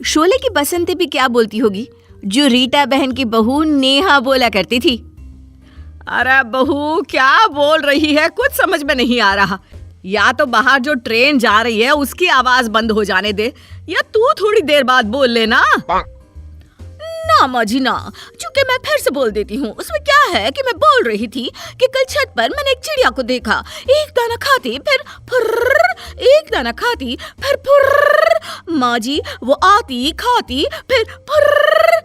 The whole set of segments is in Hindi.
शोले की बसंती भी क्या बोलती होगी जो रीटा बहन की बहू नेहा बोला करती थी। अरे बहू क्या बोल रही है, कुछ समझ में नहीं आ रहा। या तो बाहर जो ट्रेन जा रही है उसकी आवाज बंद हो जाने दे, या तू थोड़ी देर बाद बोल लेना। ना माँ जी ना, चूंकि मैं फिर से बोल देती हूँ। उसमें क्या है कि मैं बोल रही थी कि कल छत पर मैंने एक चिड़िया को देखा, एक दाना खाती फिर फुर्र, एक दाना खाती फिर फुर्र। माँ जी वो आती खाती फिर फुर्र।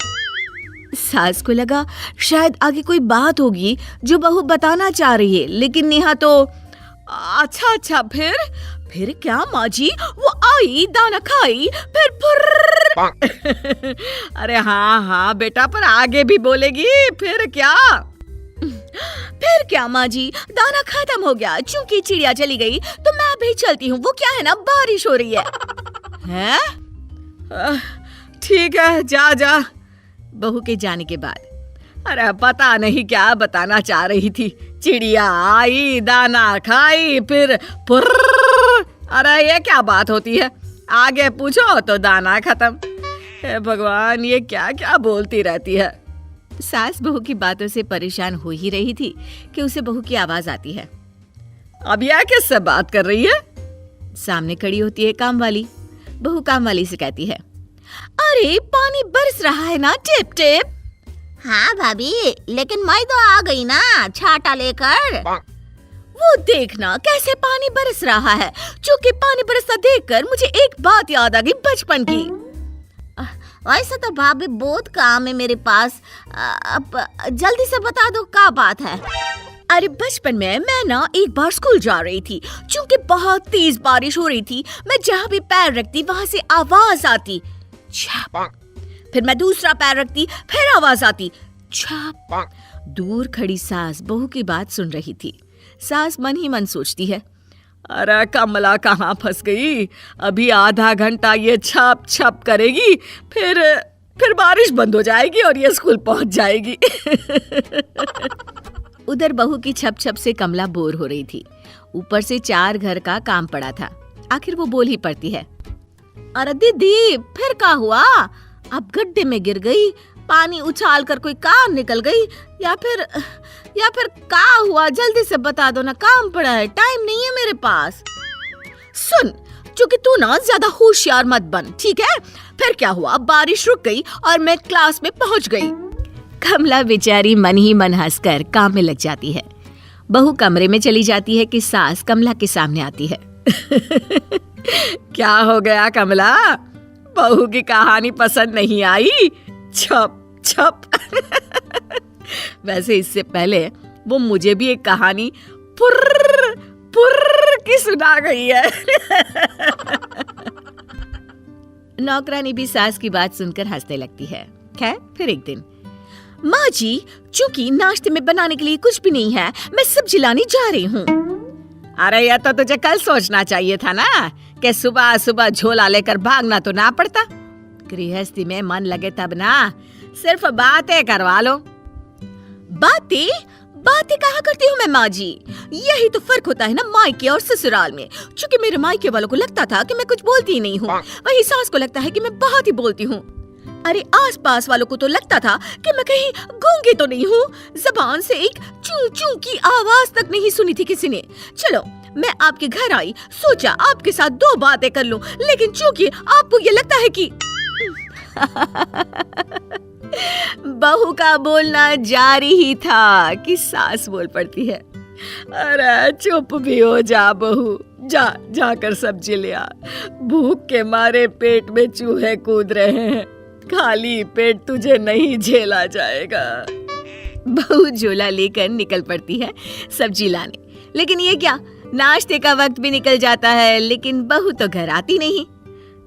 सास को लगा शायद आगे कोई बात होगी जो बहू बताना चाह रही है, लेकिन नेहा तो अच्छा फिर क्या माँ जी? वो आई दाना खाई फिर फुर्र। अरे हाँ बेटा, पर आगे भी बोलेगी फिर क्या? फिर क्या माँ जी? दाना खत्म हो गया, चूंकि चिड़िया चली गई तो मैं भी चलती हूँ। वो क्या है ना, बारिश हो रही है। हैं? ठीक है, जा। बहू के जाने के बाद अरे पता नहीं क्या बताना चाह रही थी। चिड़िया आई दाना खाई फिर पुर्र। अरे ये क्या बात होती है? आगे पूछो तो दाना खत्म। हे भगवान, ये क्या क्या बोलती रहती है। सास बहू की बातों से परेशान हो ही रही थी कि उसे बहू की आवाज आती है। अब यह किससे बात कर रही है? सामने खड़ी होती है काम वाली। बहू काम वाली से कहती है, अरे पानी बरस रहा है ना टिप टिप। हाँ भाभी, लेकिन मैं तो आ गई ना छाता लेकर। वो देखना कैसे पानी बरस रहा है। चूंकि पानी बरसता देखकर मुझे एक बात याद आ गई बचपन की। वैसे तो भाभी बहुत काम है मेरे पास। अब जल्दी से बता दो क्या बात है। अरे बचपन में मैं ना एक बार स्कूल जा रही थी। चूंकि बहुत तेज बारिश हो रही थी, मैं जहाँ भी पैर रखती वहाँ से आवाज आती छप। फिर मैं दूसरा पैर रखती, फिर आवाज आती छप। दूर खड़ी सास बहू की बात सुन रही थी। सास मन ही मन सोचती है, अरे कमला कहाँ फंस गई? अभी आधा घंटा ये छप छप करेगी, फिर बारिश बंद हो जाएगी और ये स्कूल पहुंच जाएगी। उधर बहू की छप छप से कमला बोर हो रही थी। ऊपर से 4 घर का काम पड़ा था। आखिर वो बोल ही पड़ती है, अरे दीदी फिर क्या हुआ? अब गड्ढे में गिर गई, पानी उछाल कर कोई कार निकल गई, या फिर क्या हुआ? जल्दी से बता दो ना, काम पड़ा है, टाइम नहीं है मेरे पास। सुन, चूंकि तू ना ज्यादा होशियार मत बन, ठीक है? फिर क्या हुआ? बारिश रुक गई और मैं क्लास में पहुंच गई। कमला बेचारी मन ही मन हंसकर काम में लग जाती है। बहू कमरे में चली जाती है कि सास कमला के सामने आती है। क्या हो गया कमला? बहू की कहानी पसंद नहीं आई? छप छप। वैसे इससे पहले वो मुझे भी एक कहानी पुर्र पुर्र की सुना गई है। नौकरानी भी सास की बात सुनकर हंसने लगती है। खैर फिर एक दिन, माँ जी चूंकि नाश्ते में बनाने के लिए कुछ भी नहीं है, मैं सब्जी लाने जा रही हूँ। अरे यह तो तुझे कल सोचना चाहिए था ना कि सुबह सुबह झोला लेकर भागना तो ना पड़ता। गृहस्थी में मन लगे तब ना, सिर्फ बातें करवा लो। बातें कहाँ करती हूँ मैं माँ जी? यही तो फर्क होता है ना मायके और ससुराल में। चूंकि मेरे मायके वालों को लगता था कि मैं कुछ बोलती ही नहीं हूँ, वही सास को लगता है कि मैं बहुत ही बोलती हूँ। अरे आसपास वालों को तो लगता था कि मैं कहीं गूंगी तो नहीं हूँ। जबान से एक चू चू की आवाज तक नहीं सुनी थी किसी ने। चलो मैं आपके घर आई, सोचा आपके साथ 2 बातें कर लूं, लेकिन चूंकि आपको ये लगता है कि बहू का बोलना जारी ही था कि सास बोल पड़ती है, अरे चुप भी हो जा बहू, जा कर सब्जी ले आ। भूख के मारे पेट में चूहे कूद रहे हैं, खाली पेट तुझे नहीं झेला जाएगा। बहू झोला लेकर निकल पड़ती है सब्जी लाने। लेकिन ये क्या, नाश्ते का वक्त भी निकल जाता है, लेकिन बहू तो घर आती नहीं।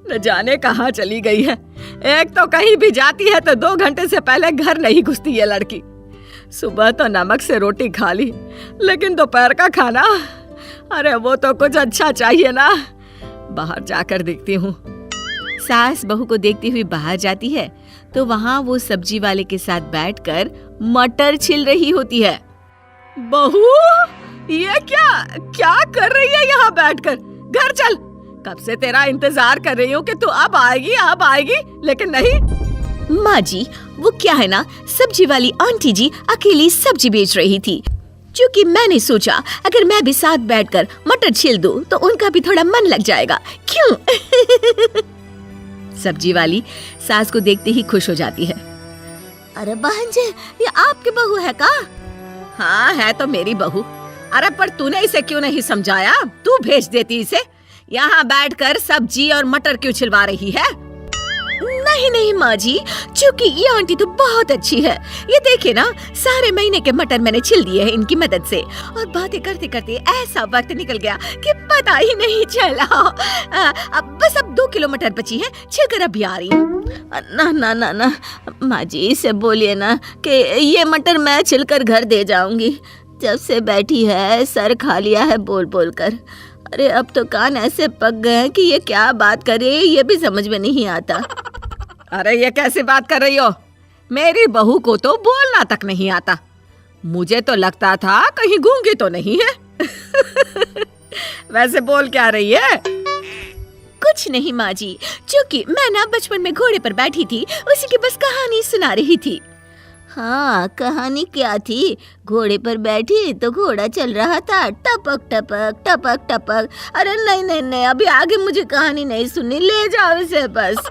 न जाने कहाँ चली गई है। एक तो कहीं भी जाती है तो 2 घंटे से पहले घर नहीं घुसती ये लड़की। सुबह तो नमक से रोटी खा ली, लेकिन दोपहर का खाना, अरे वो तो कुछ अच्छा चाहिए ना। बाहर जाकर देखती हूँ। सास बहू को देखती हुई बाहर जाती है तो वहाँ वो सब्जी वाले के साथ बैठकर मटर छिल रही होती है। बहू, ये क्या कर रही है यहाँ बैठकर? घर चल, कब से तेरा इंतजार कर रही हूँ कि तू अब आएगी, लेकिन नहीं। माँ जी, वो क्या है ना, सब्जी वाली आंटी जी अकेली सब्जी बेच रही थी, क्योंकि मैंने सोचा अगर मैं भी साथ बैठकर मटर छील दूं तो उनका भी थोड़ा मन लग जाएगा, क्यों? सब्जी वाली सास को देखते ही खुश हो जाती है। अरे बहन जी, ये आपकी बहू है का? हाँ, है तो मेरी बहू। अरे पर तूने इसे क्यों नहीं समझाया? तू भेज देती इसे। यहाँ बैठकर सब्जी और मटर क्यों छिलवा रही है? नहीं माँ जी, क्योंकि ये आंटी तो बहुत अच्छी है। ये देखिए ना, सारे महीने के मटर मैंने छिल दिए हैं इनकी मदद से, और बातें करते करते ऐसा वक्त निकल गया कि पता ही नहीं चला। अब 2 किलो मटर बची है, छिलकर अभी आ रही हूँ। ना माँ जी से बोलिए ना कि ये मटर मैं छिलकर घर दे जाऊंगी। जब से बैठी है सर खा लिया है बोल कर। अरे अब तो कान ऐसे पक गए हैं कि ये क्या बात करे ये भी समझ में नहीं आता। अरे ये कैसी बात कर रही हो? मेरी बहू को तो बोलना तक नहीं आता। मुझे तो लगता था कहीं गूंगी तो नहीं है। वैसे बोल क्या रही है? कुछ नहीं माँ जी, क्योंकि मैं ना बचपन में घोड़े पर बैठी थी, उसी की बस कहानी सुना रही थी। हाँ, कहानी क्या थी? घोड़े पर बैठी तो घोड़ा चल रहा था, टपक टपक टपक टपक। अरे नहीं, अभी आगे मुझे कहानी नहीं सुननी, ले जाओ इसे बस।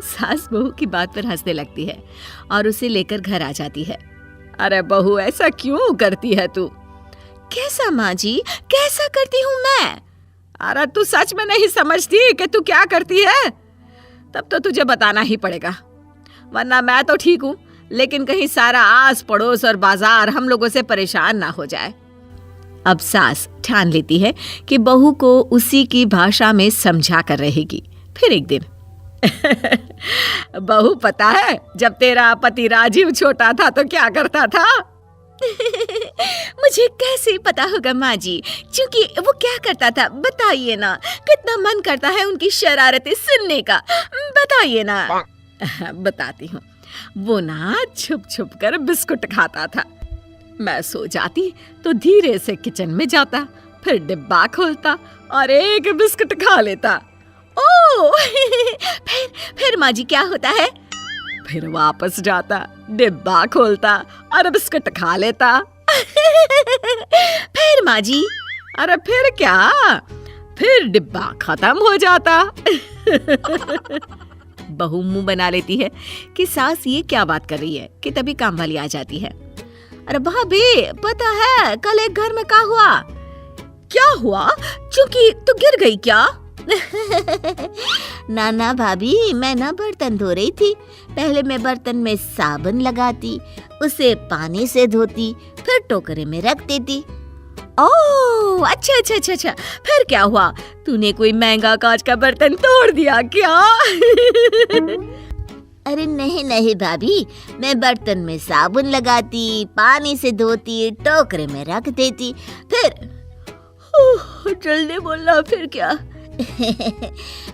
सास बहू की बात पर हंसने लगती है और उसे लेकर घर आ जाती है। अरे बहू, ऐसा क्यों करती है तू? कैसा माँ जी, कैसा करती हूँ मैं? अरे तू सच में नहीं समझती कि तू क्या करती है? तब तो तुझे बताना ही पड़ेगा, वरना मैं तो ठीक हूँ, लेकिन कहीं सारा आस पड़ोस और बाजार हम लोगों से परेशान ना हो जाए। अब सास ठान लेती है कि बहू को उसी की भाषा में समझा कर रहेगी। फिर एक दिन बहू, पता है जब तेरा पति राजीव छोटा था तो क्या करता था? मुझे कैसे पता होगा माँ जी, क्योंकि वो क्या करता था बताइए ना, कितना मन करता है उनकी शरारतें सुनने का, बताइए ना। बताती हूँ। वो ना छुप छुप कर बिस्कुट खाता था। मैं सो जाती तो धीरे से किचन में जाता, फिर डिब्बा खोलता और एक बिस्कुट खा लेता। ओ फिर माँ जी क्या होता है? फिर वापस जाता, डिब्बा खोलता और बिस्कुट खा लेता। फिर माँ जी? अरे फिर क्या, फिर डिब्बा खत्म हो जाता। बहू मुंह बना लेती है कि सास ये क्या बात कर रही है, कि तभी काम वाली आ जाती है। अरे भाभी, पता है कल एक घर में क्या हुआ? क्या हुआ? क्योंकि तू गिर गई क्या? ना भाभी, मैं ना बर्तन धो रही थी। पहले मैं बर्तन में साबुन लगाती, उसे पानी से धोती, फिर टोकरे में रख देती। ओह अच्छा, फिर क्या हुआ? तूने कोई महंगा कांच का बर्तन तोड़ दिया क्या? अरे नहीं भाभी, मैं बर्तन में साबुन लगाती, पानी से धोती, टोकरे में रख देती, फिर जल्दी बोलना, फिर क्या?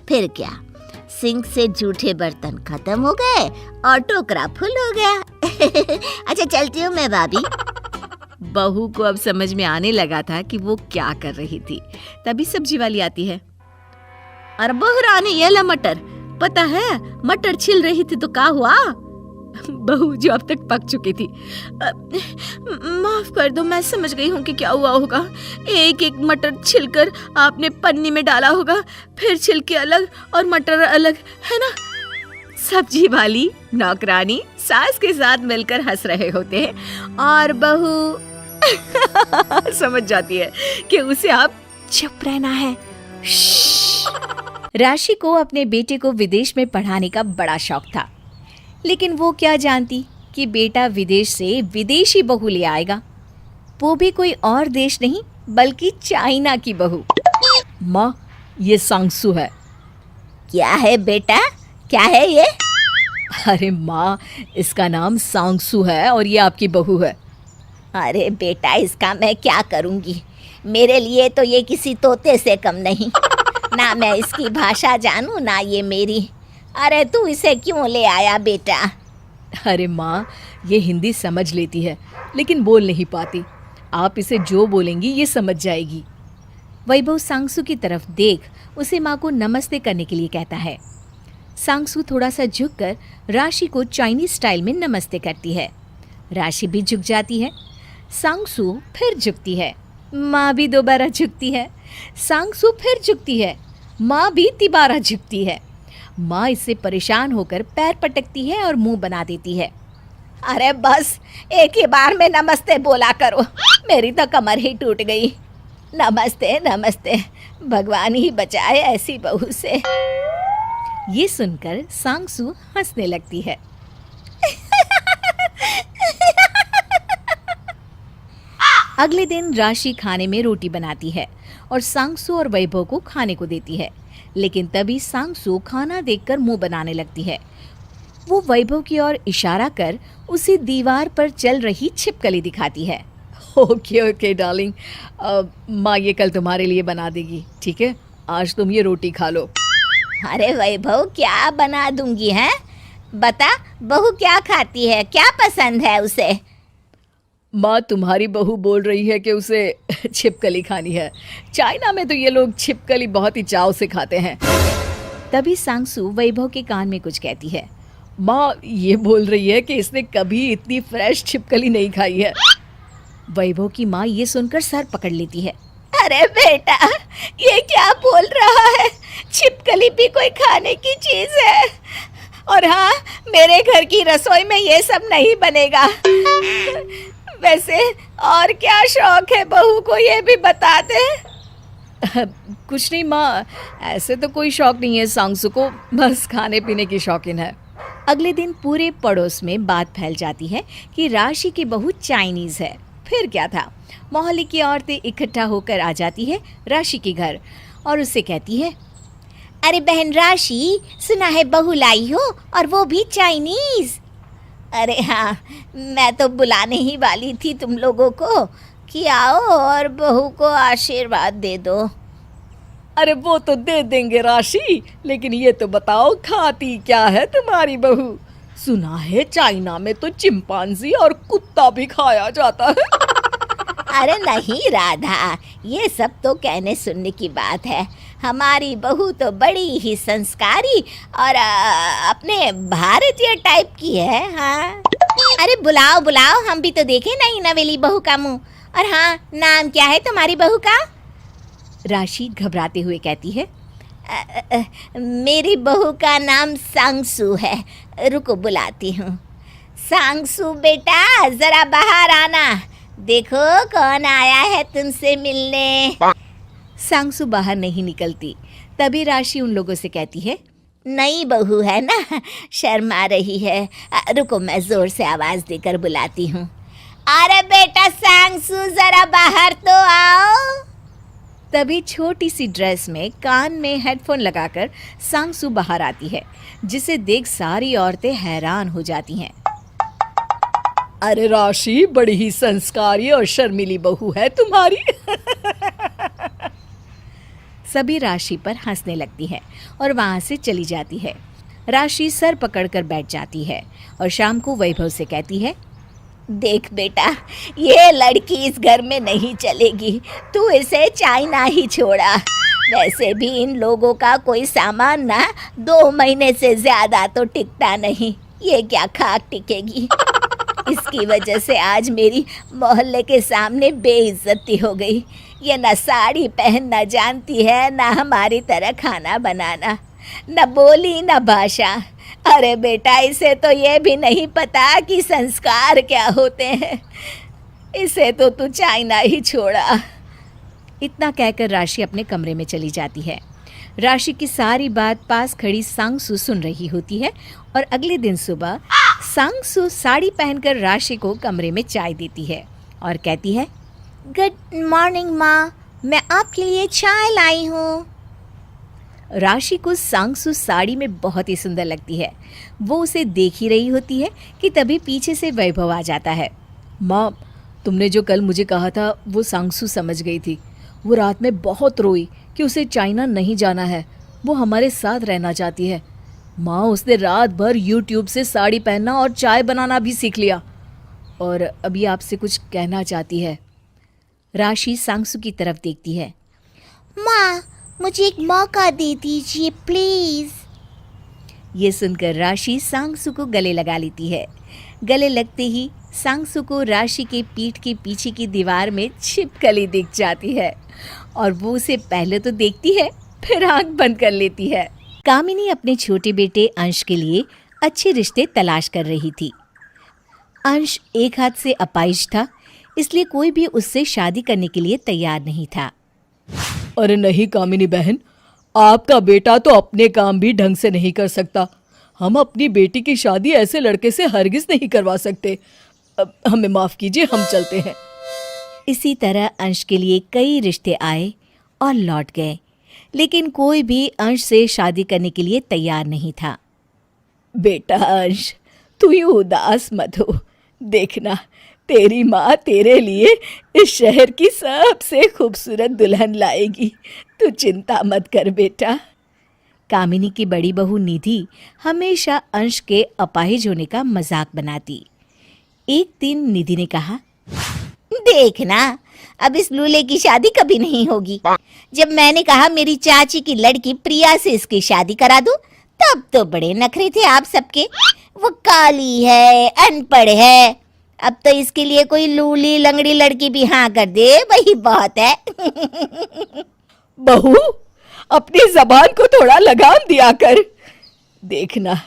फिर क्या, सिंक से जूठे बर्तन खत्म हो गए और टोकरा फुल हो गया। अच्छा चलती हूँ मैं भाभी। बहू को अब समझ में आने लगा था कि वो क्या कर रही थी। तभी सब्जी वाली आती है। अरे बहू रानी, ये ला मटर। पता है मटर छिल रही थी तो क्या हुआ? बहू जो अब तक पक चुकी थी, माफ कर दो, मैं समझ गई हूँ कि क्या हुआ होगा। एक एक मटर छिलकर आपने पन्नी में डाला होगा, फिर छिलके अलग और मटर अलग, है ना? सब्जी वाली नौकरानी सास के साथ मिलकर हंस रहे होते हैं और बहू समझ जाती है कि उसे अब चुप रहना है। राशि को अपने बेटे को विदेश में पढ़ाने का बड़ा शौक था, लेकिन वो क्या जानती कि बेटा विदेश से विदेशी बहू ले आएगा, वो भी कोई और देश नहीं बल्कि चाइना की बहू। माँ, ये सांगसू है। क्या है बेटा, क्या है ये? अरे माँ, इसका नाम सांगसू है और ये आपकी बहू है। अरे बेटा, इसका मैं क्या करूँगी? मेरे लिए तो ये किसी तोते से कम नहीं। ना मैं इसकी भाषा जानूँ ना ये मेरी। अरे तू इसे क्यों ले आया बेटा? अरे माँ, ये हिंदी समझ लेती है लेकिन बोल नहीं पाती। आप इसे जो बोलेंगी ये समझ जाएगी। वैभव सांगसू की तरफ देख उसे माँ को नमस्ते करने के लिए कहता है। सांगसू थोड़ा सा झुककर राशि को चाइनीज स्टाइल में नमस्ते करती है। राशि भी झुक जाती है। सांगसू फिर झुकती है। माँ भी दोबारा झुकती है। सांगसू फिर झुकती है। माँ भी तिबारा झुकती है। माँ इससे परेशान होकर पैर पटकती है और मुंह बना देती है। अरे बस एक ही बार में नमस्ते बोला करो, मेरी तो कमर ही टूट गई। नमस्ते नमस्ते, भगवान ही बचाए ऐसी बहू से। ये सुनकर सांगसू हंसने लगती है। अगले दिन राशि खाने में रोटी बनाती है और सांगसू और वैभव को खाने को देती है। लेकिन तभी सांगसू खाना देखकर मुंह बनाने लगती है। वो वैभव की ओर इशारा कर उसे दीवार पर चल रही छिपकली दिखाती है। ओके ओके डार्लिंग, माँ ये कल तुम्हारे लिए बना देगी, ठीक है? आज तुम ये रोटी खा लो। अरे वैभव, क्या बना दूंगी है? बता, बहू क्या खाती है, क्या पसंद है उसे? माँ तुम्हारी बहू बोल रही है कि उसे छिपकली खानी है। चाइना में तो ये लोग छिपकली बहुत ही चाव से खाते हैं। तभी सांगसू वैभव के कान में कुछ कहती है। माँ ये बोल रही है कि इसने कभी इतनी फ्रेश छिपकली नहीं खाई है। वैभव की माँ ये सुनकर सर पकड़ लेती है। अरे बेटा, ये क्या बोल रहा है? छिपकली भी कोई खाने की चीज है? और हाँ, मेरे घर की रसोई में ये सब नहीं बनेगा। वैसे और क्या शौक है बहू को, ये भी बता दे। कुछ नहीं माँ, ऐसे तो कोई शौक नहीं है सांगसू को, बस खाने पीने की शौकीन है। अगले दिन पूरे पड़ोस में बात फैल जाती है कि राशि की बहू चाइनीज है। फिर क्या था, मोहल्ले की औरतें इकट्ठा होकर आ जाती है राशि के घर और उससे कहती है, अरे बहन राशि, सुना है बहू लाई हो, और वो भी चाइनीज। अरे हाँ, मैं तो बुलाने ही वाली थी तुम लोगों को कि आओ और बहू को आशीर्वाद दे दो। अरे वो तो दे देंगे राशि, लेकिन ये तो बताओ खाती क्या है तुम्हारी बहू? सुना है चाइना में तो चिंपांजी और कुत्ता भी खाया जाता है। अरे नहीं राधा, ये सब तो कहने सुनने की बात है। हमारी बहू तो बड़ी ही संस्कारी और अपने भारतीय टाइप की है। हाँ, अरे बुलाओ बुलाओ, हम भी तो देखें नई नवेली बहू का मुंह। और हाँ, नाम क्या है तुम्हारी बहू का? राशि घबराते हुए कहती है, मेरी बहू का नाम सांगसू है। रुको बुलाती हूँ। सांगसू बेटा, जरा बाहर आना, देखो कौन आया है तुमसे मिलने। सांगसू बाहर नहीं निकलती। तभी राशि उन लोगों से कहती है, नई बहू है ना, शर्मा रही है। रुको मैं जोर से आवाज देकर बुलाती हूँ। अरे बेटा सांगसू, जरा बाहर तो आओ। तभी छोटी सी ड्रेस में कान में हेडफोन लगाकर सांगसू बाहर आती है, जिसे देख सारी औरतें हैरान हो जाती हैं। अरे राशि, बड़ी ही संस्कारी और शर्मीली बहू है तुम्हारी। सभी राशि पर हंसने लगती है और वहां से चली जाती है। राशि सर पकड़कर बैठ जाती है और शाम को वैभव से कहती है, देख बेटा, ये लड़की इस घर में नहीं चलेगी, तू इसे चाइना ही छोड़ा। वैसे भी इन लोगों का कोई सामान ना 2 महीने से ज्यादा तो टिकता नहीं, ये क्या खाक टिकेगी। इसकी वजह से आज मेरी मोहल्ले के सामने बेइज्जती हो गई। ये न साड़ी पहनना जानती है, न हमारी तरह खाना बनाना, न बोली न भाषा। अरे बेटा, इसे तो ये भी नहीं पता कि संस्कार क्या होते हैं। इसे तो तू चाइना ही छोड़ा। इतना कहकर राशि अपने कमरे में चली जाती है। राशि की सारी बात पास खड़ी सांगसू सुन रही होती है और अगले दिन सुबह सांगसू साड़ी पहनकर राशि को कमरे में चाय देती है और कहती है, गुड मॉर्निंग माँ, मैं आपके लिए चाय लाई हूँ। राशि को सांगसू साड़ी में बहुत ही सुंदर लगती है। वो उसे देख ही रही होती है कि तभी पीछे से वैभव आ जाता है। माँ, तुमने जो कल मुझे कहा था वो सांगसू समझ गई थी। वो रात में बहुत रोई कि उसे चाइना नहीं जाना है, वो हमारे साथ रहना चाहती है। माँ, उसने रात भर यूट्यूब से साड़ी पहनना और चाय बनाना भी सीख लिया और अभी आपसे कुछ कहना चाहती है। राशि सांगसू की तरफ देखती है। माँ, मुझे एक मौका दे दीजिए प्लीज। ये सुनकर राशि सांगसु को गले लगा लेती है। गले लगते ही सांगसु को राशि के पीठ के पीछे की दीवार में छिपकली दिख जाती है और वो उसे पहले तो देखती है, फिर आंख बंद कर लेती है। कामिनी अपने छोटे बेटे अंश के लिए अच्छे रिश्ते तलाश कर रही थी। अंश एक हाथ से अपाहिज था, इसलिए कोई भी उससे शादी करने के लिए तैयार नहीं था। अरे नहीं कामिनी बहन, आपका बेटा तो अपने काम भी ढंग से नहीं कर सकता। हम अपनी बेटी की शादी ऐसे लड़के से हरगिज नहीं करवा सकते। हमें माफ कीजिए, हम चलते हैं। इसी तरह अंश के लिए कई रिश्ते आए और लौट गए, लेकिन कोई भी अंश से शादी करने के लिए तैयार नहीं था। बेटा अंश, तू यूं उदास मत हो। देखना, तेरी माँ तेरे लिए इस शहर की सबसे खूबसूरत दुल्हन लाएगी। तू चिंता मत कर बेटा। कामिनी की बड़ी बहू निधि हमेशा अंश के अपाहिज होने का मजाक बनाती। एक दिन निधि ने कहा, देखना, अब इस लूले की शादी कभी नहीं होगी। जब मैंने कहा मेरी चाची की लड़की प्रिया से इसकी शादी करा दूं, तब तो बड़े नखरे थे आप सबके। वो काली है, अनपढ़ है, अब तो इसके लिए कोई लूली लंगड़ी लड़की भी हाँ कर दे, वही बहुत है। बहू, अपनी जबान को थोड़ा लगाम दिया कर। देखना,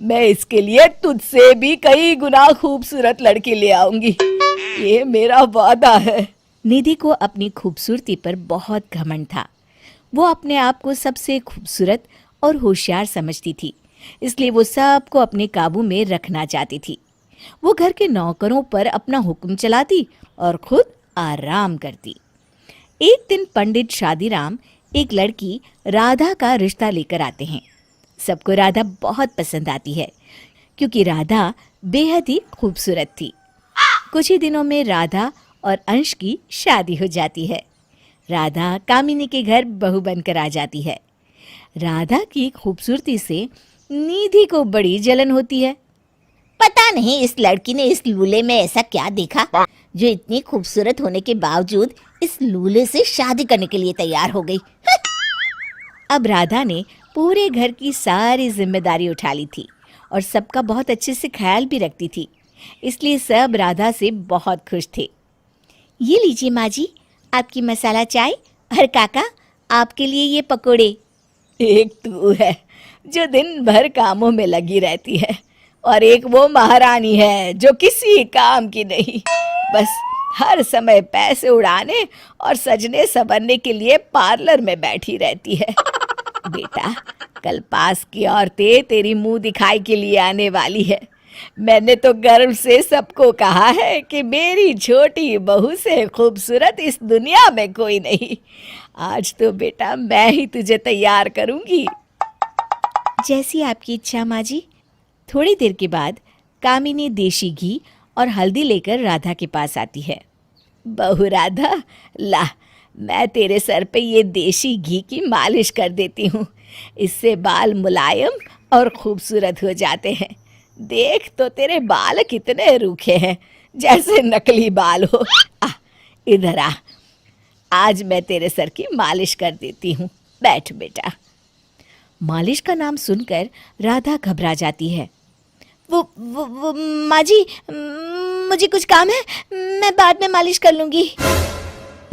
मैं इसके लिए तुझसे भी कई गुना खूबसूरत लड़की ले आऊंगी, ये मेरा वादा है। निधि को अपनी खूबसूरती पर बहुत घमंड था। वो अपने आप को सबसे खूबसूरत और होशियार समझती थी, इसलिए वो सबको अपने काबू में रखना चाहती थी। वो घर के नौकरों पर अपना हुक्म चलाती और खुद आराम करती। एक दिन पंडित शादीराम एक लड़की राधा का रिश्ता लेकर आते हैं। सबको राधा बहुत पसंद आती है, क्योंकि राधा बेहद ही खूबसूरत थी। कुछ ही दिनों में राधा और अंश की शादी हो जाती है। राधा कामिनी के घर बहू बनकर आ जाती है। राधा की खूबसूरती से निधि को बड़ी जलन होती है। पता नहीं इस लड़की ने इस लूले में ऐसा क्या देखा, जो इतनी खूबसूरत होने के बावजूद इस लूले से शादी करने के लिए तैयार हो गई। अब राधा ने पूरे घर की सारी जिम्मेदारी उठा ली थी और सबका बहुत अच्छे से ख्याल भी रखती थी, इसलिए सब राधा से बहुत खुश थे। ये लीजिए माँ जी, आपकी मसाला चाय, और काका आपके लिए ये पकोड़े। एक तू है जो दिन भर कामों में लगी रहती है, और एक वो महारानी है जो किसी काम की नहीं, बस हर समय पैसे उड़ाने और सजने संवरने के लिए पार्लर में बैठी रहती है। बेटा, कल पास की औरतें तेरी मुंह दिखाई के लिए आने वाली है। मैंने तो गर्व से सबको कहा है कि मेरी छोटी बहू से खूबसूरत इस दुनिया में कोई नहीं। आज तो बेटा मैं ही तुझे तैयार करूंगी। जैसी आपकी इच्छा माँ जी। थोड़ी देर के बाद कामिनी देशी घी और हल्दी लेकर राधा के पास आती है। बहू राधा, ला, मैं तेरे सर पे ये देशी घी की मालिश कर देती हूँ। इससे बाल मुलायम और खूबसूरत हो जाते हैं। देख तो तेरे बाल कितने रूखे हैं, जैसे नकली बाल हो। इधर आ, आज मैं तेरे सर की मालिश कर देती हूँ। बैठ बेटा। मालिश का नाम सुनकर राधा घबरा जाती है। वो माँ जी, मुझे कुछ काम है, मैं बाद में मालिश कर लूंगी।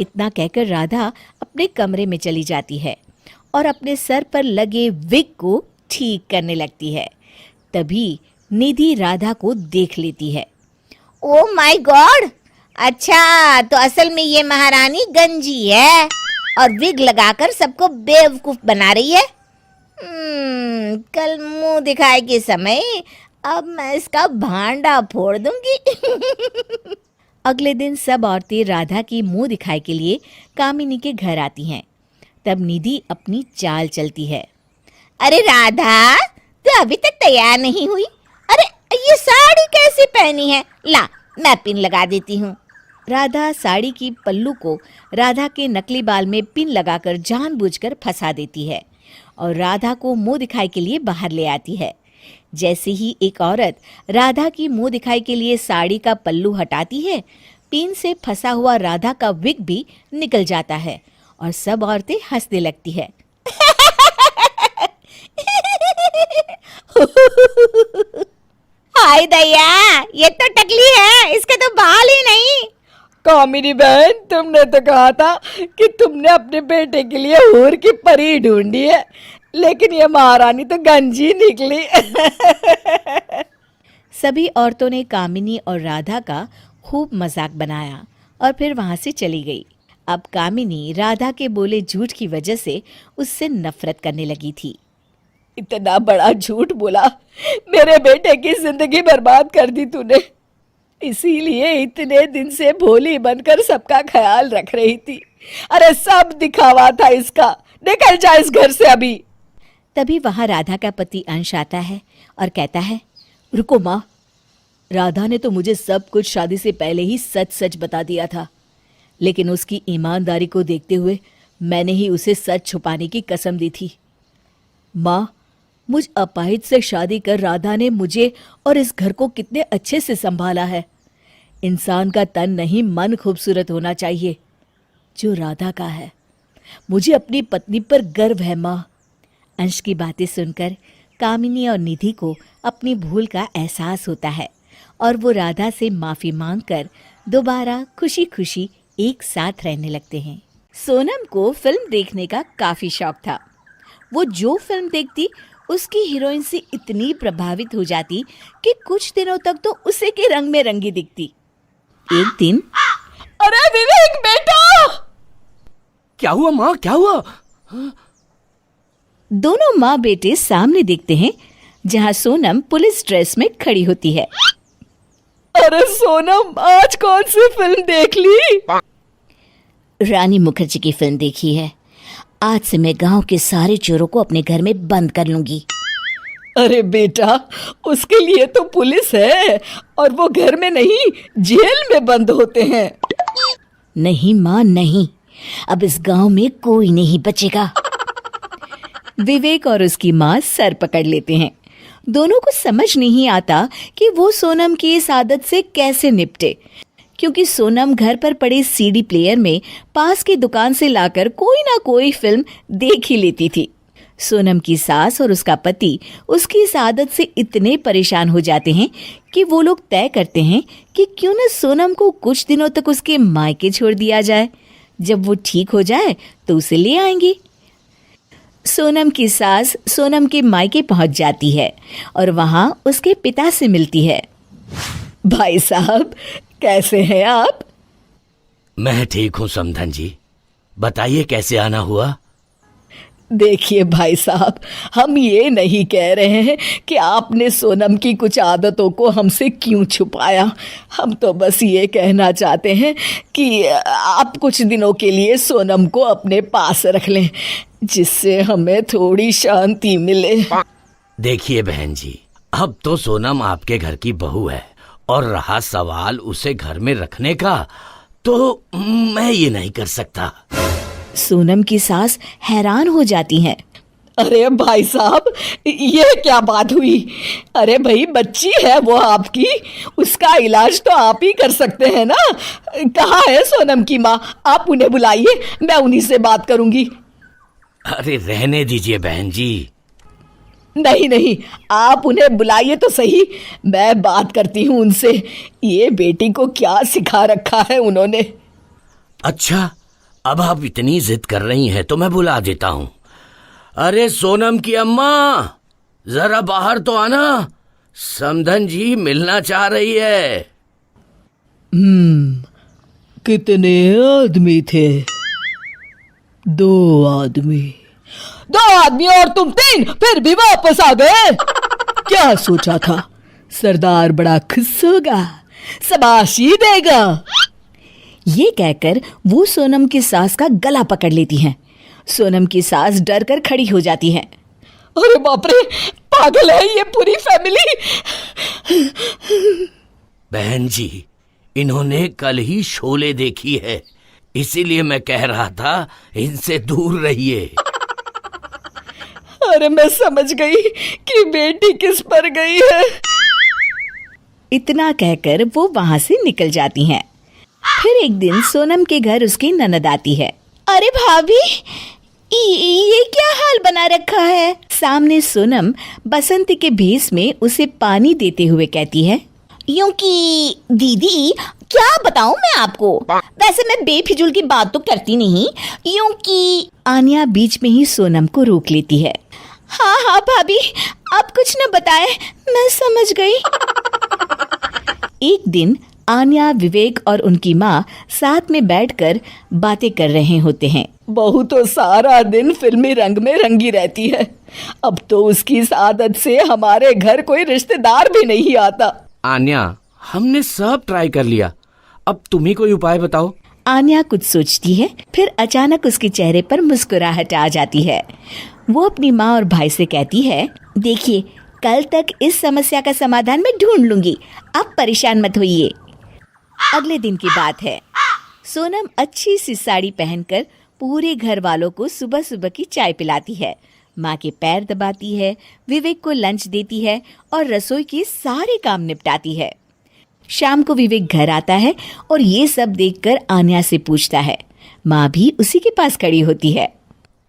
इतना कहकर राधा अपने कमरे में चली जाती है और अपने सर पर लगे विग को ठीक करने लगती है। तभी निधि राधा को देख लेती है। Oh my God! अच्छा, तो असल में ये महारानी गंजी है और विग लगाकर सबको बेवकूफ बना रही है। कल मुंह दिखाए के समय अब मैं इसका भांडा फोड़ दूंगी। अगले दिन सब औरतें राधा की मुंह दिखाई के लिए कामिनी के घर आती हैं। तब निधि अपनी चाल चलती है। अरे राधा, तू अभी तक तैयार नहीं हुई? अरे ये साड़ी कैसे पहनी है? ला, मैं पिन लगा देती हूँ। राधा साड़ी की पल्लू को राधा के नकली बाल में पिन लगाकर जानबूझकर फंसा देती है और राधा को मुंह दिखाई के लिए बाहर ले आती है। जैसे ही एक औरत राधा की मुंह दिखाई के लिए साड़ी का पल्लू हटाती है, पिन से फंसा हुआ राधा का विग भी निकल जाता है और सब औरतें हंसने लगती है। हाय दया, ये तो टकली है, इसके तो बाल ही नहीं। कामिनी बहन, तुमने तो कहा था कि तुमने अपने बेटे के लिए हूर की परी ढूंढी है, लेकिन ये महारानी तो गंजी निकली। सभी औरतों ने कामिनी और राधा का खूब मजाक बनाया और फिर वहां से चली गई। अब कामिनी राधा के बोले झूठ की वजह से उससे नफरत करने लगी थी। इतना बड़ा झूठ बोला, मेरे बेटे की जिंदगी बर्बाद कर दी तूने। इसीलिए इतने दिन से भोली बनकर सबका ख्याल रख रही थी। अरे सब दिखावा था इसका, निकल जा इस घर से अभी। तभी वहां राधा का पति अंश आता है और कहता है, रुको माँ, राधा ने तो मुझे सब कुछ शादी से पहले ही सच सच बता दिया था, लेकिन उसकी ईमानदारी को देखते हुए मैंने ही उसे सच छुपाने की कसम दी थी। माँ, मुझ अपाहिज से शादी कर राधा ने मुझे और इस घर को कितने अच्छे से संभाला है। इंसान का तन नहीं, मन खूबसूरत होना चाहिए, जो राधा का है। मुझे अपनी पत्नी पर गर्व है माँ। अंश की बातें सुनकर कामिनी और निधि को अपनी भूल का एहसास होता है और वो राधा से माफ़ी मांगकर दोबारा खुशी खुशी एक साथ रहने लगते हैं। सोनम को फिल्म देखने का काफ़ी शौक था। वो जो फिल्म देखती उसकी हीरोइन से इतनी प्रभावित हो जाती कि कुछ दिनों तक तो उसे के रंग में रंगी दिखती। एक दिन, अरे विवेक बेटा! क्या हुआ माँ, क्या हुआ? दोनों माँ बेटे सामने देखते हैं जहां सोनम पुलिस ड्रेस में खड़ी होती है। अरे सोनम, आज कौन सी फिल्म देख ली? रानी मुखर्जी की फिल्म देखी है। आज से मैं गांव के सारे चोरों को अपने घर में बंद कर लूंगी। अरे बेटा, उसके लिए तो पुलिस है और वो घर में नहीं, जेल में बंद होते हैं। नहीं माँ, नहीं, अब इस गांव में कोई नहीं बचेगा। विवेक और उसकी माँ सर पकड़ लेते हैं। दोनों को समझ नहीं आता कि वो सोनम की इस आदत से कैसे निपटे, क्योंकि सोनम घर पर पड़े सीडी प्लेयर में पास की दुकान से लाकर कोई ना कोई फिल्म देख ही लेती थी। सोनम की सास और उसका पति उसकी इस आदत से इतने परेशान हो जाते हैं कि वो लोग तय करते हैं कि क्यों न सोनम को कुछ दिनों तक उसके मायके छोड़ दिया जाए। जब वो ठीक हो जाए तो उसे ले आएंगी। सोनम की सास सोनम के मायके पहुंच जाती है और वहां उसके पिता से मिलती है। भाई साहब, कैसे हैं आप? मैं ठीक हूँ समधन जी, बताइए कैसे आना हुआ? देखिए भाई साहब, हम ये नहीं कह रहे हैं कि आपने सोनम की कुछ आदतों को हमसे क्यों छुपाया। हम तो बस ये कहना चाहते हैं कि आप कुछ दिनों के लिए सोनम को अपने पास रख लें, जिससे हमें थोड़ी शांति मिले। देखिए बहन जी, अब तो सोनम आपके घर की बहू है और रहा सवाल उसे घर में रखने का, तो मैं ये नहीं कर सकता। सोनम की सास हैरान हो जाती हैं। अरे भाई साहब, ये क्या बात हुई? अरे भाई, बच्ची है वो आपकी, उसका इलाज तो आप ही कर सकते हैं ना। कहाँ है सोनम की माँ? आप उन्हें बुलाइए, मैं उन्हीं से बात करूंगी। अरे रहने दीजिए बहन जी। नहीं नहीं, आप उन्हें बुलाइए तो सही, मैं बात करती हूँ उनसे। ये बेटी को क्या सिखा रखा है उन्होंने। अच्छा, अब आप इतनी जिद कर रही हैं तो मैं बुला देता हूँ। अरे सोनम की अम्मा, जरा बाहर तो आना, समधन जी मिलना चाह रही है। कितने आदमी थे? 2 आदमी। 2 आदमी और तुम 3, फिर भी वापस आ गए। क्या सोचा था? सरदार बड़ा खुश होगा, शाबाशी देगा। ये कहकर वो सोनम की सास का गला पकड़ लेती हैं। सोनम की सास डर कर खड़ी हो जाती है। अरे बाप रे, पागल है ये पूरी फैमिली। बहन जी, इन्होंने कल ही शोले देखी है, इसीलिए मैं कह रहा था इनसे दूर रहिए। अरे मैं समझ गई कि बेटी किस पर गई है। इतना कहकर वो वहां से निकल जाती हैं। फिर एक दिन सोनम के घर उसकी ननद आती है अरे भाभी, ये क्या हाल बना रखा है? सामने सोनम बसंती के भेष में उसे पानी देते हुए कहती है। यूं कि दीदी क्या बताऊं मैं आपको, वैसे मैं बेफिजूल की बात तो करती नहीं, यूं कि आन्या बीच में ही सोनम को रोक लेती है। हाँ हाँ भाभी, आप कुछ न बताएं, मैं समझ गई। एक दिन आन्या, विवेक और उनकी माँ साथ में बैठकर बातें कर रहे होते हैं। बहू तो सारा दिन फिल्मी रंग में रंगी रहती है। अब तो उसकी इस आदत से हमारे घर कोई रिश्तेदार भी नहीं आता। आन्या, हमने सब ट्राई कर लिया, अब तुम ही कोई उपाय बताओ। आन्या कुछ सोचती है, फिर अचानक उसके चेहरे पर मुस्कुराहट आ जाती है। वो अपनी माँ और भाई से कहती है, देखिए कल तक इस समस्या का समाधान मैं ढूंढ लूंगी, आप परेशान मत होइए। अगले दिन की बात है। सोनम अच्छी सी साड़ी पहनकर पूरे घर वालों को सुबह सुबह की चाय पिलाती है, माँ के पैर दबाती है, विवेक को लंच देती है और रसोई के सारे काम निपटाती है। शाम को विवेक घर आता है और ये सब देखकर आन्या से पूछता है। माँ भी उसी के पास खड़ी होती है।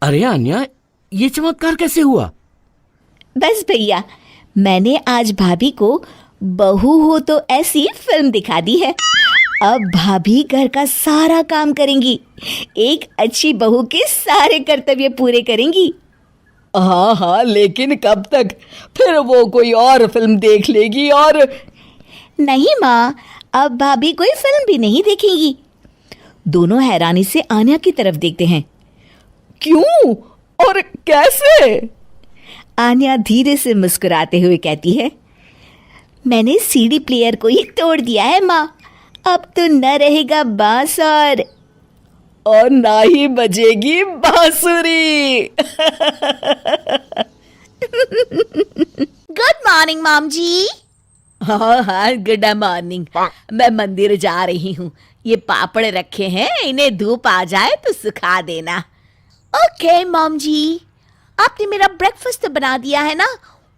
अरे आन्या, ये चमत्कार कैसे हुआ? बस भैया, मैंने आज भाभी को बहू हो तो ऐसी फिल्म दिखा दी है। अब भाभी घर का सारा काम करेंगी, एक अच्छी बहू के सारे कर्तव्य पूरे करेंगी। हाँ हाँ, लेकिन कब तक? फिर वो कोई और फिल्म देख लेगी। और नहीं माँ, अब भाभी कोई फिल्म भी नहीं देखेंगी। दोनों हैरानी से आन्या की तरफ देखते हैं। क्यों और कैसे? आन्या धीरे से मुस्कुराते हुए कहती है, मैंने सीडी प्लेयर को ही तोड़ दिया है माँ, अब तो न रहेगा बांस और ना ही बजेगी बांसुरी। गुड मॉर्निंग मॉम जी। हाँ हाँ, गुड मॉर्निंग। मैं मंदिर जा रही हूँ। ये पापड़ रखे हैं, इन्हें धूप आ जाए तो सुखा देना। ओके मॉम जी, आपने मेरा ब्रेकफास्ट तो बना दिया है ना,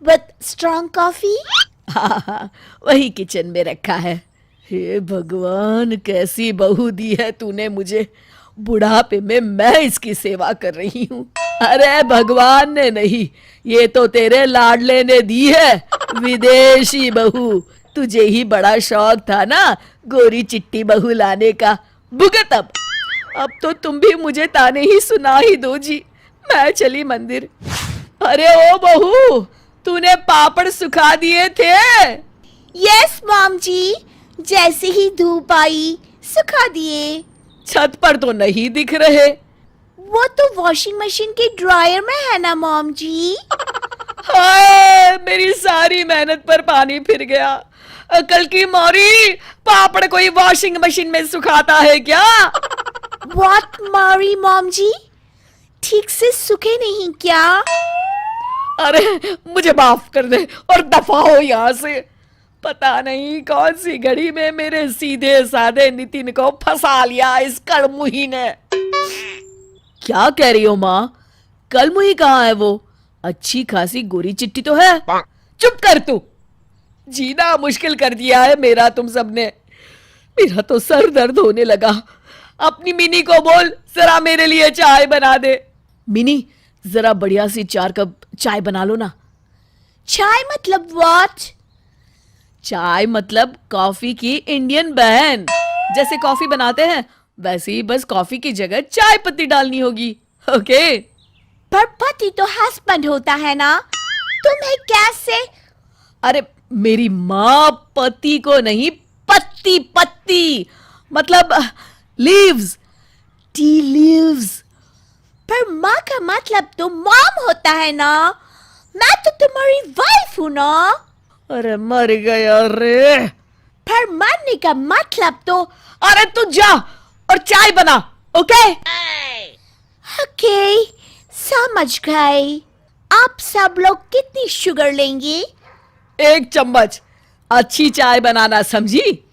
विद स्ट्रॉन्ग कॉफी? हाँ हाँ, वही किचन में रखा है। हे भगवान, कैसी बहू दी है तूने मुझे। बुढ़ापे में मैं इसकी सेवा कर रही हूँ। अरे भगवान ने नहीं, ये तो तेरे लाडले ने दी है, विदेशी बहू। तुझे ही बड़ा शौक था ना गोरी चिट्टी बहू लाने का। भुगत अब तो तुम भी मुझे ताने ही सुना ही दो जी। मैं चली मंदिर। अरे ओ बहू, तूने पापड़ सुखा दिए थे? यस मॉम जी, जैसे ही धूप आई सुखा दिए। छत पर तो नहीं दिख रहे। वो तो वॉशिंग मशीन के ड्रायर में है ना मॉम जी। हाय, मेरी सारी मेहनत पर पानी फिर गया। कल की मौरी, पापड़ कोई वॉशिंग मशीन में सुखाता है क्या? व्हाट मॉरी मॉम जी, ठीक से सूखे नहीं क्या? अरे मुझे माफ कर दे और दफा हो यहाँ से। पता नहीं कौन सी घड़ी में मेरे सीधे साधे नितिन को फंसा लिया इस कड़मुही ने। क्या कह रही हो माँ? कलमुही कहाँ है वो? अच्छी खासी गोरी चिट्टी तो है। चुप कर तू, जीना मुश्किल कर दिया है मेरा तुम सबने। मेरा तो सर दर्द होने लगा। अपनी मिनी को बोल जरा मेरे लिए चाय बना दे। मिनी, जरा बढ़िया सी 4 कप चाय बना लो ना। चाय मतलब व्हाट? चाय मतलब कॉफी की इंडियन बहन। जैसे कॉफी बनाते हैं वैसे ही बस कॉफी की जगह चाय पत्ती डालनी होगी। ओके? पर पति तो हस्बैंड होता है ना, तुम्हें कैसे? अरे मेरी माँ पति को नहीं, पत्ती पत्ती मतलब लीव्स, टी लीव्स। पर माँ का मतलब तो मॉम होता है ना, मैं तो तुम्हारी वाइफ हूँ ना। अरे मर गया रे। पर मरने का मतलब तो। अरे तू जा और चाय बना। ओके? ओके, समझ गए। आप सब लोग कितनी शुगर लेंगे? 1 चम्मच। अच्छी चाय बनाना, समझी?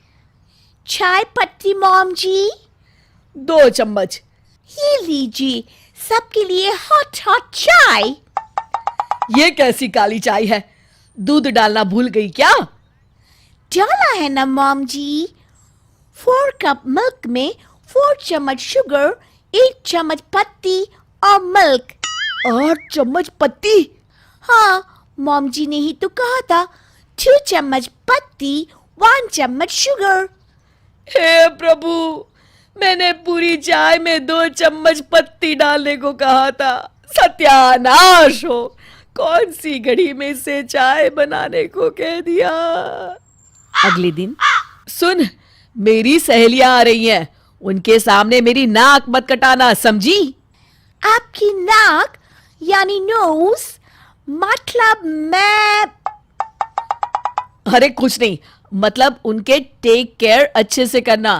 चाय पत्ती मॉम जी। 2 चम्मच। ये लीजिए, सबके लिए हॉट हॉट चाय। ये कैसी काली चाय है? दूध डालना भूल गई क्या? डाला है ना मॉम जी। 4 कप मिल्क में 4 चम्मच शुगर 1 चम्मच पत्ती और मिल्क। 8 चम्मच पत्ती? हाँ, मॉम जी ने ही तो कहा था 2 चम्मच पत्ती 1 चम्मच शुगर। हे प्रभु, मैंने पूरी चाय में 2 चम्मच पत्ती डालने को कहा था। सत्यानाश हो, कौन सी घड़ी में से चाय बनाने को कह दिया। अगले दिन सुन, मेरी सहेलियां आ रही हैं, उनके सामने मेरी नाक मत कटाना, समझी? आपकी नाक यानी नोज, मतलब मैं। अरे कुछ नहीं, मतलब उनके टेक केयर अच्छे से करना।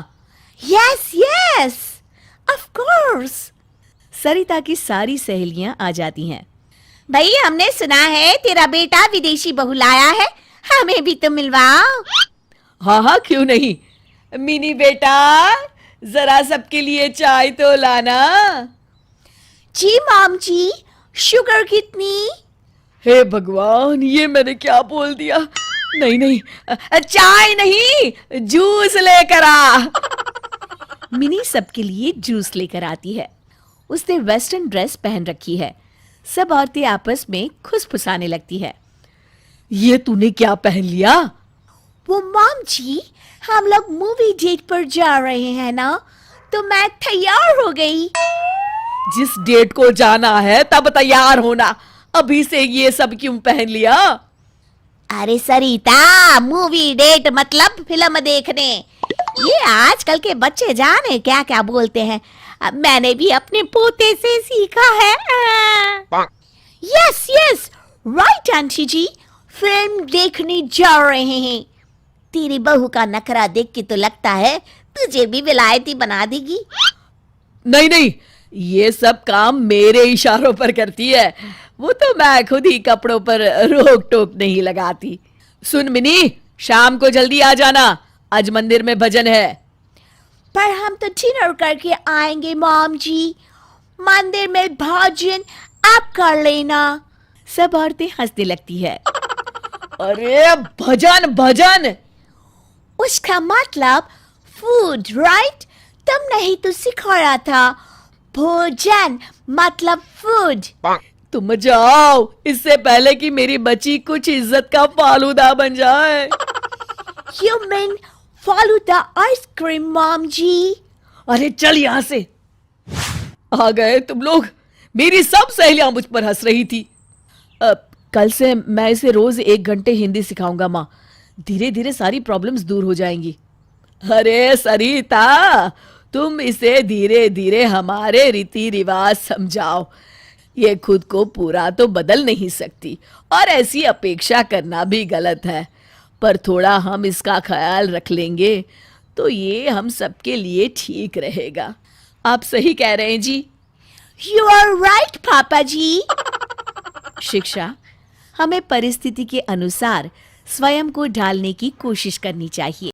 Yes yes, of course. Sarita की सारी सहेलियां आ जाती हैं। भाई, हमने सुना है तेरा बेटा विदेशी बहू लाया है, हमें भी तो मिलवाओ। हाँ हाँ, क्यों नहीं। मिनी बेटा, जरा सबके लिए चाय तो लाना। जी मॉम जी, शुगर कितनी? हे भगवान, ये मैंने क्या बोल दिया। नहीं नहीं, चाय नहीं, जूस लेकर आ। मिनी सबके लिए जूस लेकर आती है। उसने वेस्टर्न ड्रेस पहन रखी है। सब औरतें आपस में खुसफुसाने लगती है। ये तूने क्या पहन लिया? वो मॉम जी, हम लोग मूवी डेट पर जा रहे हैं ना, तो मैं तैयार हो गई। जिस डेट को जाना है तब तैयार होना, अभी से ये सब क्यों पहन लिया? अरे सरिता, मूवी डेट मतलब फिल्म देखने। ये आजकल के बच्चे जाने क्या क्या बोलते हैं। अब मैंने भी अपने पोते से सीखा है। यस यस, राइट आंटी जी, फिल्म देखने जा रहे हैं। तेरी बहू का नखरा देख के तो लगता है तुझे भी विलायती बना देगी। नहीं नहीं, ये सब काम मेरे इशारों पर करती है, वो तो मैं खुद ही कपड़ों पर रोक टोक नहीं लगाती। सुन मिनी, शाम को जल्दी आ जाना, आज मंदिर में भजन है। पर हम तो डिनर करके आएंगे मॉम जी, मंदिर में भजन आप कर लेना। सब औरतें हंसने लगती है। अरे भजन भजन, उसका मतलब फूड, राइट? तुमने ही तो सिखाया था, भोजन मतलब फूड। तुम जाओ, इससे पहले कि मेरी बच्ची कुछ इज्जत का फालूदा बन जाए। You mean falooda ice cream mom ji? अरे चल यहां से। आ गए तुम लोग। मेरी सब सहेलियां मुझ पर हंस रही थी। कल से मैं इसे रोज 1 घंटे हिंदी सिखाऊंगा माँ, धीरे धीरे सारी प्रॉब्लम्स दूर हो जाएंगी। अरे सरिता, तुम इसे धीरे धीरे हमारे रीति रिवाज समझाओ। ये खुद को पूरा तो बदल नहीं सकती और ऐसी अपेक्षा करना भी गलत है, पर थोड़ा हम इसका ख्याल रख लेंगे तो ये हम सबके लिए ठीक रहेगा। आप सही कह रहे हैं जी। You are right पापा जी। शिक्षा, हमें परिस्थिति के अनुसार स्वयं को ढालने की कोशिश करनी चाहिए।